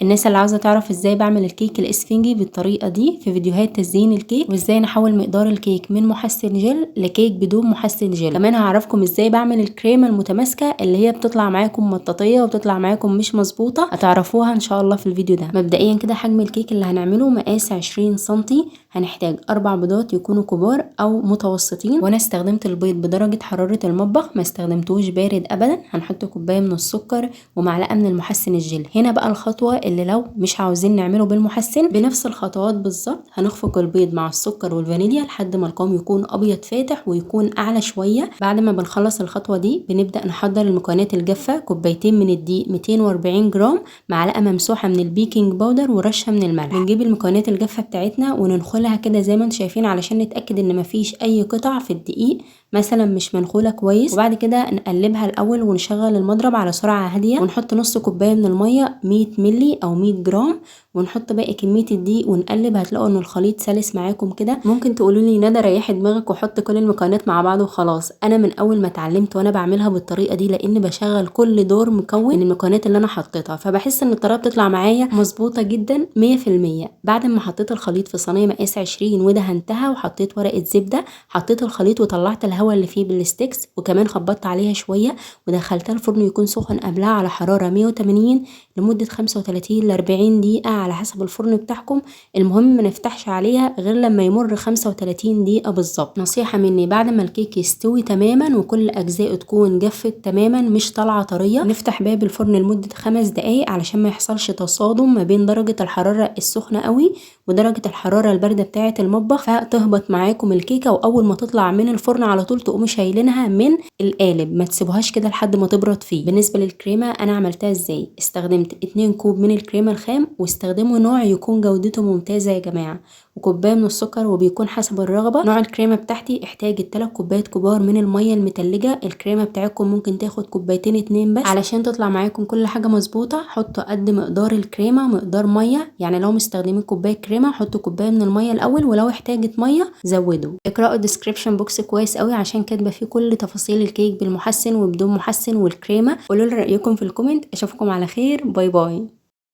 الناس اللي عاوزه تعرف ازاي بعمل الكيك الاسفنجي بالطريقه دي في فيديوهات تزيين الكيك، وازاي نحول مقدار الكيك من محسن جل لكيك بدون محسن جل. كمان هعرفكم ازاي بعمل الكريمه المتماسكه اللي هي بتطلع معاكم مطاطيه وبتطلع معاكم مش مظبوطه، هتعرفوها ان شاء الله في الفيديو ده. مبدئيا كده حجم الكيك اللي هنعمله مقاس 20 سنتي. هنحتاج 4 بيضات يكونوا كبار او متوسطين، وانا استخدمت البيض بدرجه حراره المطبخ، ما استخدمتوش بارد ابدا. هنحط كوبايه من السكر ومعلقه من المحسن الجل. هنا بقى الخطوه اللي لو مش عاوزين نعمله بالمحسن، بنفس الخطوات بالظبط هنخفق البيض مع السكر والفانيليا لحد ما القوام يكون ابيض فاتح ويكون اعلى شويه. بعد ما بنخلص الخطوه دي بنبدا نحضر المكونات الجافه. كوبايتين من الدقيق 240 جرام، معلقه ممسوحه من البيكنج باودر ورشه من الملح. بنجيب المكونات الجافه بتاعتنا وننخلها كده زي ما انتم شايفين علشان نتاكد ان مفيش اي قطع في الدقيق مثلا مش منخوله كويس. وبعد كده نقلبها الاول ونشغل المضرب على سرعه هاديه، ونحط نص كوبايه من الميه 100 مللي او 100 جرام، ونحط باقي كميه الدقيق ونقلب. هتلاقوا ان الخليط سلس معاكم كده. ممكن تقولوا لي ندى ريحي دماغك وحط كل المكونات مع بعض وخلاص. انا من اول ما اتعلمت وانا بعملها بالطريقه دي، لان بشغل كل دور مكون من المكونات اللي انا حطيتها، فبحس ان الطريقه بتطلع معايا مظبوطه جدا 100%. بعد ما حطيت الخليط في صينيه مقاس 20 ودهنتها وحطيت ورقه زبده، حطيت الخليط وطلعت الهواء اللي فيه بالستيكس، وكمان خبطت عليها شويه ودخلتها الفرن يكون سخن قبلها على حراره 180 لمده 35 ل 40 دقيقه على حسب الفرن بتاعكم. المهم ما نفتحش عليها غير لما يمر 35 دقيقه بالظبط. نصيحه مني، بعد ما الكيك يستوي تماما وكل اجزائه تكون جفت تماما مش طالعه طريه، نفتح باب الفرن لمده 5 دقائق علشان ما يحصلش تصادم ما بين درجه الحراره السخنه قوي ودرجه الحراره البارده بتاعه المطبخ، فتهبط معاكم الكيكه. واول ما تطلع من الفرن على طول تقوموا شايلينها من القالب، ما تسيبوهاش كده لحد ما تبرد فيه. بالنسبه للكريمه انا عملتها ازاي؟ استخدمت 2 كوب من الكريمه الخام، واستخدموا نوع يكون جودته ممتازه يا جماعه، وكوبايه من السكر، وبيكون حسب الرغبه. نوع الكريمه بتاعتي احتاجت 3 كوبايات كبار من الميه المتلجه. الكريمه بتاعتكم ممكن تاخد كوبايتين 2 بس علشان تطلع معاكم كل حاجه مظبوطه. حطوا قد مقدار الكريمه مقدار ميه، يعني لو مستخدمين كوبايه كريمه حطوا كوبايه من الميه الاول، ولو احتاجت ميه زودوا. اقراوا الديسكريبشن بوكس كويس قوي عشان كاتبه فيه كل تفاصيل الكيك بالمحسن وبدون محسن والكريمه. قولوا لي رايكم في الكومنت. اشوفكم على خير، باي باي.